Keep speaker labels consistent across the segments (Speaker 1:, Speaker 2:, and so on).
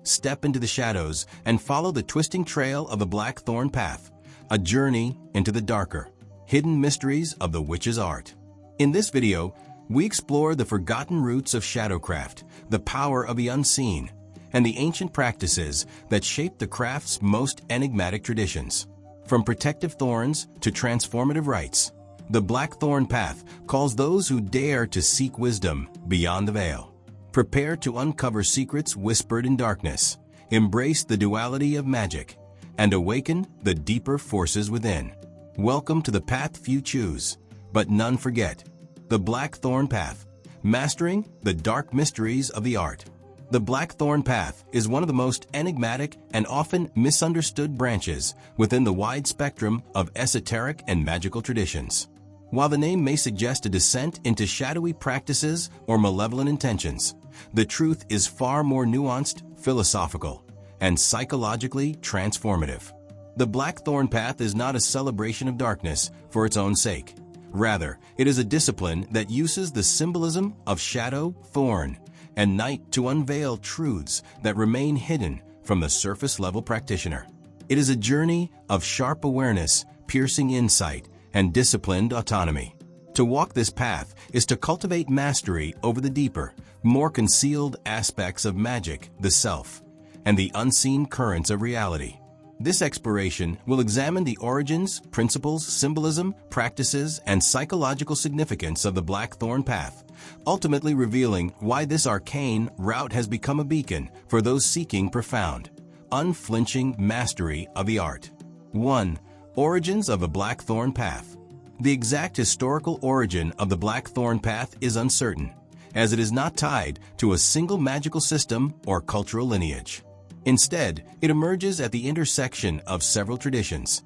Speaker 1: step into the shadows and follow the twisting trail of the Black Thorn path, a journey into the darker, hidden mysteries of the witch's art. In this video, we explore the forgotten roots of shadowcraft, the power of the unseen, and the ancient practices that shape the craft's most enigmatic traditions. From protective thorns to transformative rites, the Black Thorn path calls those who dare to seek wisdom beyond the veil. Prepare to uncover secrets whispered in darkness, embrace the duality of magic, and awaken the deeper forces within. Welcome to the path few choose, but none forget. The Black Thorn path, mastering the dark mysteries of the art. The Black Thorn path is one of the most enigmatic and often misunderstood branches within the wide spectrum of esoteric and magical traditions. While the name may suggest a descent into shadowy practices or malevolent intentions, the truth is far more nuanced, philosophical, and psychologically transformative. The Black Thorn path is not a celebration of darkness for its own sake. Rather, it is a discipline that uses the symbolism of shadow, thorn, and night to unveil truths that remain hidden from the surface-level practitioner. It is a journey of sharp awareness, piercing insight, and disciplined autonomy. To walk this path is to cultivate mastery over the deeper, more concealed aspects of magic, the self, and the unseen currents of reality. This exploration will examine the origins, principles, symbolism, practices, and psychological significance of the Black Thorn path, ultimately revealing why this arcane route has become a beacon for those seeking profound, unflinching mastery of the art. 1. Origins of the Black Thorn path. The exact historical origin of the Black Thorn path is uncertain, as it is not tied to a single magical system or cultural lineage. Instead, it emerges at the intersection of several traditions: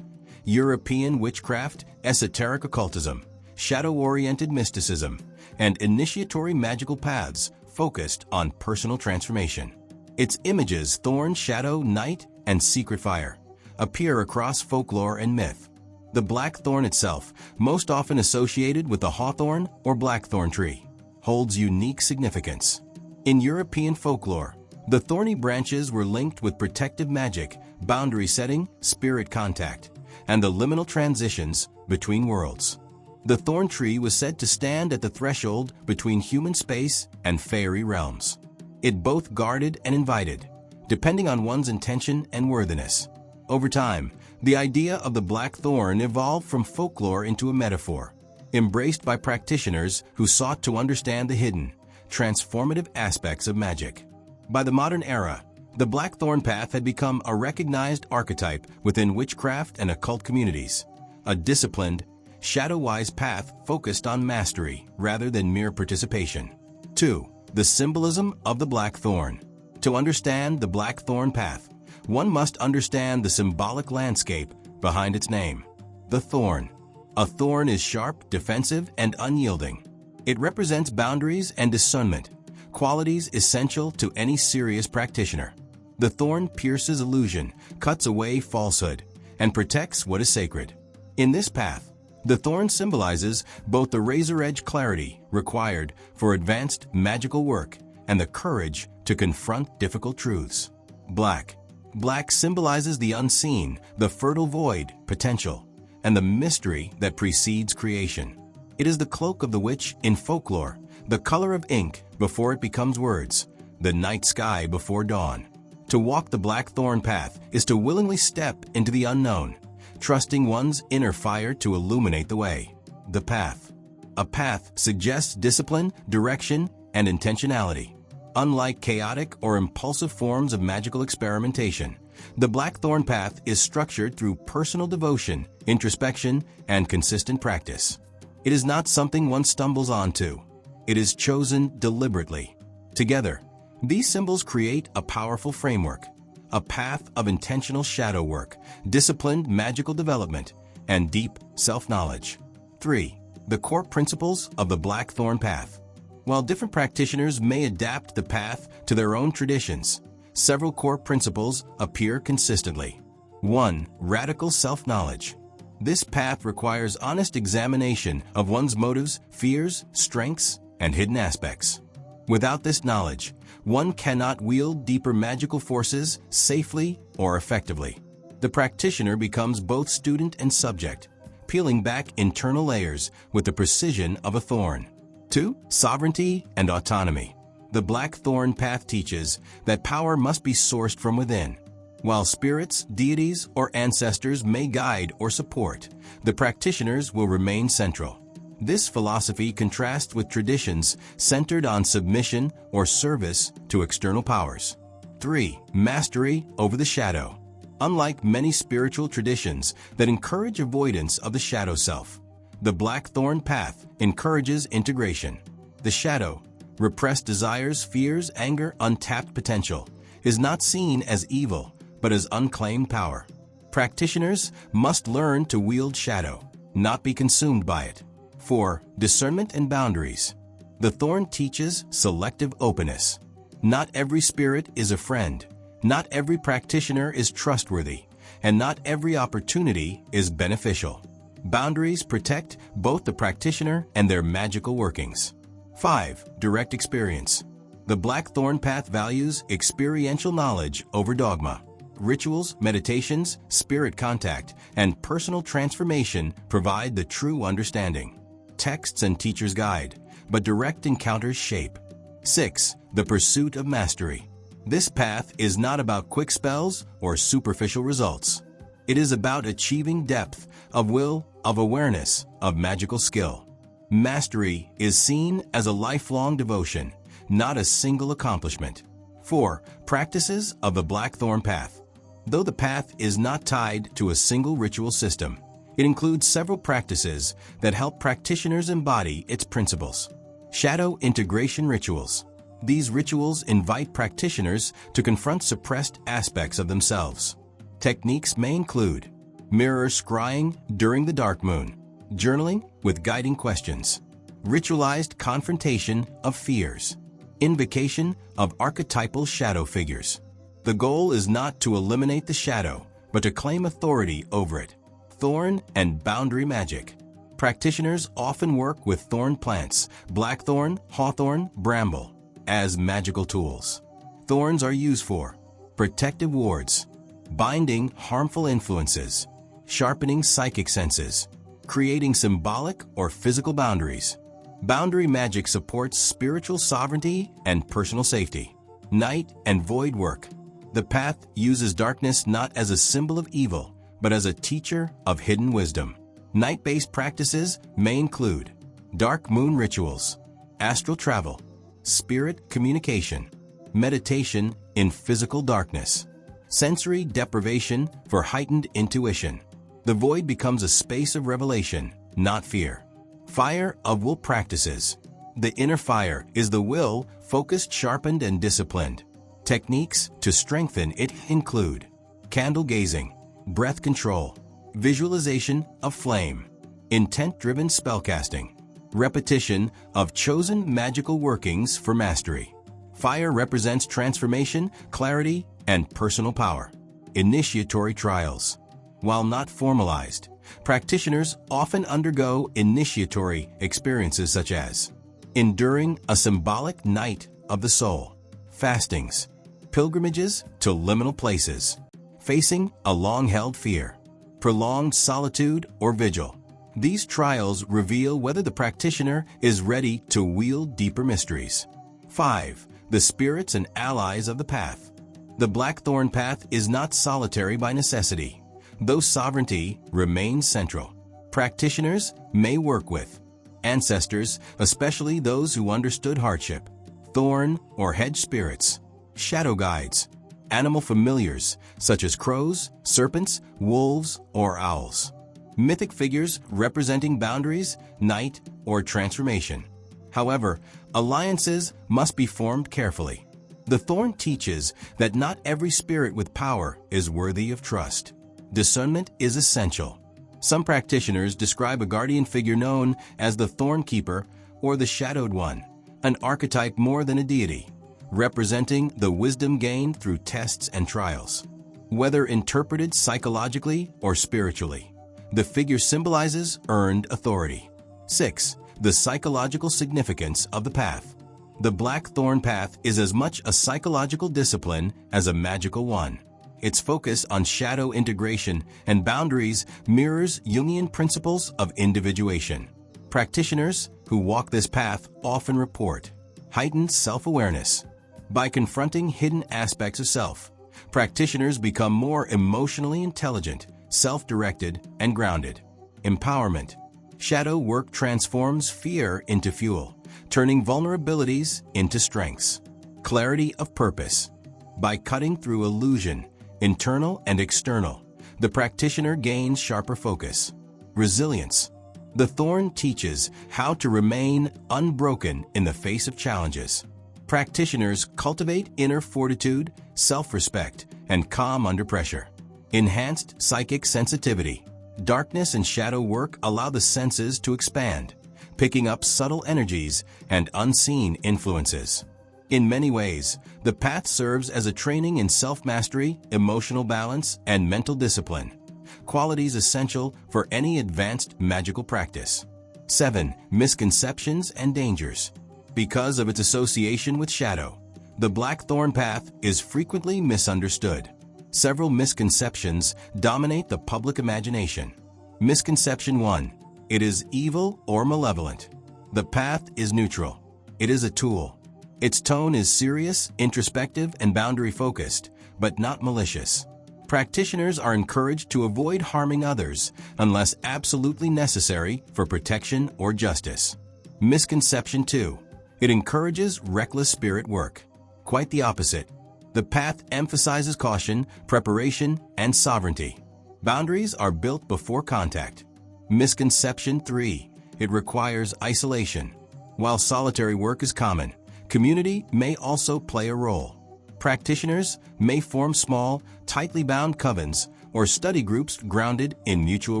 Speaker 1: European witchcraft, esoteric occultism, shadow-oriented mysticism, and initiatory magical paths focused on personal transformation. Its images, thorn, shadow, night, and secret fire, appear across folklore and myth. The black thorn itself, most often associated with the hawthorn or blackthorn tree, holds unique significance. In European folklore, the thorny branches were linked with protective magic, boundary setting, spirit contact, and the liminal transitions between worlds. The thorn tree was said to stand at the threshold between human space and fairy realms. It both guarded and invited, depending on one's intention and worthiness. Over time, the idea of the black thorn evolved from folklore into a metaphor, embraced by practitioners who sought to understand the hidden, transformative aspects of magic. By the modern era, the black thorn path had become a recognized archetype within witchcraft and occult communities, a disciplined, shadow-wise path focused on mastery rather than mere participation. 2. The symbolism of the black thorn. To understand the black thorn path, one must understand the symbolic landscape behind its name. The thorn. A thorn is sharp, defensive, and unyielding. It represents boundaries and discernment, qualities essential to any serious practitioner. The thorn pierces illusion, cuts away falsehood, and protects what is sacred. In this path, the thorn symbolizes both the razor-edge clarity required for advanced magical work and the courage to confront difficult truths. Black. Black symbolizes the unseen, the fertile void, potential, and the mystery that precedes creation. It is the cloak of the witch in folklore, the color of ink before it becomes words, the night sky before dawn. To walk the black thorn path is to willingly step into the unknown, trusting one's inner fire to illuminate the way. The path. A path suggests discipline, direction, and intentionality. Unlike chaotic or impulsive forms of magical experimentation, the black thorn path is structured through personal devotion, introspection, and consistent practice. It is not something one stumbles onto. It is chosen deliberately. Together, these symbols create a powerful framework, a path of intentional shadow work, disciplined magical development, and deep self-knowledge. 3. The core principles of the black thorn path. While different practitioners may adapt the path to their own traditions, several core principles appear consistently. 1. Radical self-knowledge. This path requires honest examination of one's motives, fears, strengths, and hidden aspects. Without this knowledge, one cannot wield deeper magical forces safely or effectively. The practitioner becomes both student and subject, peeling back internal layers with the precision of a thorn. 2. Sovereignty and autonomy. The Black Thorn path teaches that power must be sourced from within. While spirits, deities, or ancestors may guide or support, the practitioners will remain central. This philosophy contrasts with traditions centered on submission or service to external powers. 3. Mastery over the shadow. Unlike many spiritual traditions that encourage avoidance of the shadow self, the Black Thorn path encourages integration. The shadow, repressed desires, fears, anger, untapped potential, is not seen as evil, but as unclaimed power. Practitioners must learn to wield shadow, not be consumed by it. 4. Discernment and boundaries. The Thorn teaches selective openness. Not every spirit is a friend, not every practitioner is trustworthy, and not every opportunity is beneficial. Boundaries protect both the practitioner and their magical workings. 5. Direct experience. The Black Thorn path values experiential knowledge over dogma. Rituals, meditations, spirit contact, and personal transformation provide the true understanding. Texts and teacher's guide, but direct encounters shape. 6. The pursuit of mastery. This path is not about quick spells or superficial results. It is about achieving depth of will, of awareness, of magical skill. Mastery is seen as a lifelong devotion, not a single accomplishment. 4. Practices of the Black Thorn path. Though the path is not tied to a single ritual system, it includes several practices that help practitioners embody its principles. Shadow integration rituals. These rituals invite practitioners to confront suppressed aspects of themselves. Techniques may include mirror scrying during the dark moon, journaling with guiding questions, ritualized confrontation of fears, invocation of archetypal shadow figures. The goal is not to eliminate the shadow, but to claim authority over it. Thorn and boundary magic. Practitioners often work with thorn plants, blackthorn, hawthorn, bramble, as magical tools. Thorns are used for protective wards, binding harmful influences, sharpening psychic senses, creating symbolic or physical boundaries. Boundary magic supports spiritual sovereignty and personal safety. Night and void work. The path uses darkness not as a symbol of evil, but as a teacher of hidden wisdom. Night-based practices may include dark moon rituals, astral travel, spirit communication, meditation in physical darkness, sensory deprivation for heightened intuition. The void becomes a space of revelation, not fear. Fire of will practices. The inner fire is the will, focused, sharpened, and disciplined. Techniques to strengthen it include candle gazing, breath control, visualization of flame, intent-driven spellcasting, repetition of chosen magical workings for mastery. Fire represents transformation, clarity, and personal power. Initiatory trials. While not formalized, practitioners often undergo initiatory experiences such as enduring a symbolic night of the soul, fastings, pilgrimages to liminal places, facing a long-held fear, prolonged solitude or vigil. These trials reveal whether the practitioner is ready to wield deeper mysteries. 5. The spirits and allies of the path. The Blackthorn path is not solitary by necessity, though sovereignty remains central. Practitioners may work with ancestors, especially those who understood hardship, thorn or hedge spirits, shadow guides, animal familiars such as crows, serpents, wolves, or owls, mythic figures representing boundaries, night, or transformation. However, alliances must be formed carefully. The Thorn teaches that not every spirit with power is worthy of trust. Discernment is essential. Some practitioners describe a guardian figure known as the Thorn Keeper or the Shadowed One, an archetype more than a deity, representing the wisdom gained through tests and trials. Whether interpreted psychologically or spiritually, the figure symbolizes earned authority. 6. The psychological significance of the path. The Black Thorn Path is as much a psychological discipline as a magical one. Its focus on shadow integration and boundaries mirrors Jungian principles of individuation. Practitioners who walk this path often report heightened self-awareness. By confronting hidden aspects of self, practitioners become more emotionally intelligent, self-directed, and grounded. Empowerment. Shadow work transforms fear into fuel, turning vulnerabilities into strengths. Clarity of purpose. By cutting through illusion, internal and external, the practitioner gains sharper focus. Resilience. The Thorn teaches how to remain unbroken in the face of challenges. Practitioners cultivate inner fortitude, self-respect, and calm under pressure. Enhanced psychic sensitivity. Darkness and shadow work allow the senses to expand, picking up subtle energies and unseen influences. In many ways, the path serves as a training in self-mastery, emotional balance, and mental discipline, qualities essential for any advanced magical practice. 7. Misconceptions and dangers. Because of its association with shadow, the Black Thorn Path is frequently misunderstood. Several misconceptions dominate the public imagination. Misconception 1. It is evil or malevolent. The path is neutral. It is a tool. Its tone is serious, introspective, and boundary-focused, but not malicious. Practitioners are encouraged to avoid harming others unless absolutely necessary for protection or justice. Misconception 2. It encourages reckless spirit work. Quite the opposite. The path emphasizes caution, preparation, and sovereignty. Boundaries are built before contact. Misconception 3. It requires isolation. While solitary work is common, community may also play a role. Practitioners may form small, tightly bound covens or study groups grounded in mutual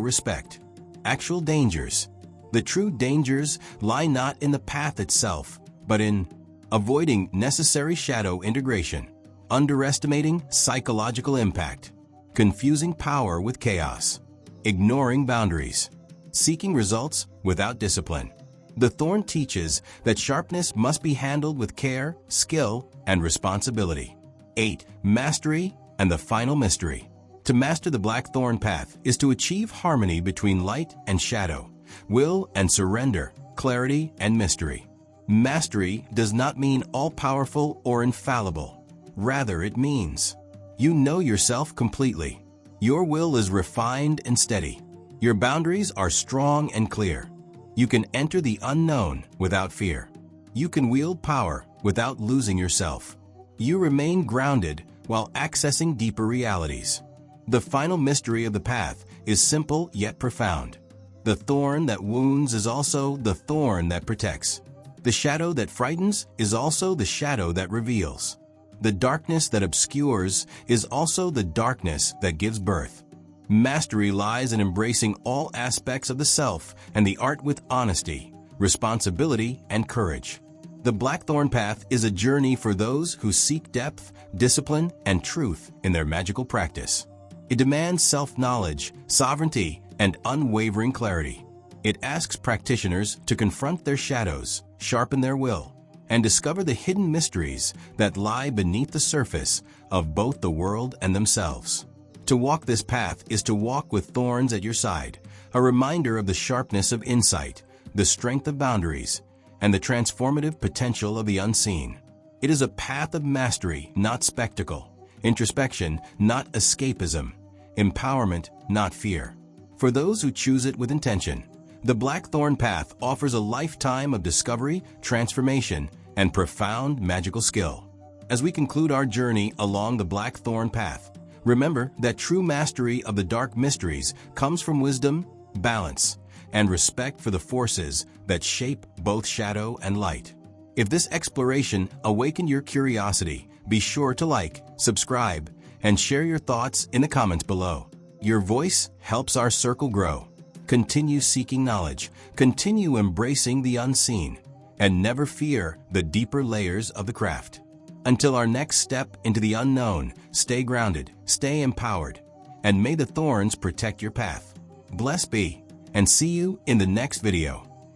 Speaker 1: respect. Actual dangers. The true dangers lie not in the path itself, but in avoiding necessary shadow integration, underestimating psychological impact, confusing power with chaos, ignoring boundaries, seeking results without discipline. The Thorn teaches that sharpness must be handled with care, skill, and responsibility. 8. Mastery and the final mystery. To master the Black Thorn Path is to achieve harmony between light and shadow, will and surrender, clarity and mystery. Mastery does not mean all-powerful or infallible. Rather, it means you know yourself completely. Your will is refined and steady. Your boundaries are strong and clear. You can enter the unknown without fear. You can wield power without losing yourself. You remain grounded while accessing deeper realities. The final mystery of the path is simple yet profound. The thorn that wounds is also the thorn that protects. The shadow that frightens is also the shadow that reveals. The darkness that obscures is also the darkness that gives birth. Mastery lies in embracing all aspects of the self and the art with honesty, responsibility, and courage. The Blackthorn Path is a journey for those who seek depth, discipline, and truth in their magical practice. It demands self-knowledge, sovereignty, and unwavering clarity. It asks practitioners to confront their shadows, sharpen their will, and discover the hidden mysteries that lie beneath the surface of both the world and themselves. To walk this path is to walk with thorns at your side, a reminder of the sharpness of insight, the strength of boundaries, and the transformative potential of the unseen. It is a path of mastery, not spectacle, introspection, not escapism, empowerment, not fear. For those who choose it with intention, the Blackthorn Path offers a lifetime of discovery, transformation, and profound magical skill. As we conclude our journey along the Blackthorn Path, remember that true mastery of the dark mysteries comes from wisdom, balance, and respect for the forces that shape both shadow and light. If this exploration awakened your curiosity, be sure to like, subscribe, and share your thoughts in the comments below. Your voice helps our circle grow. Continue seeking knowledge, continue embracing the unseen, and never fear the deeper layers of the craft. Until our next step into the unknown, stay grounded, stay empowered, and may the thorns protect your path. Bless be, and see you in the next video.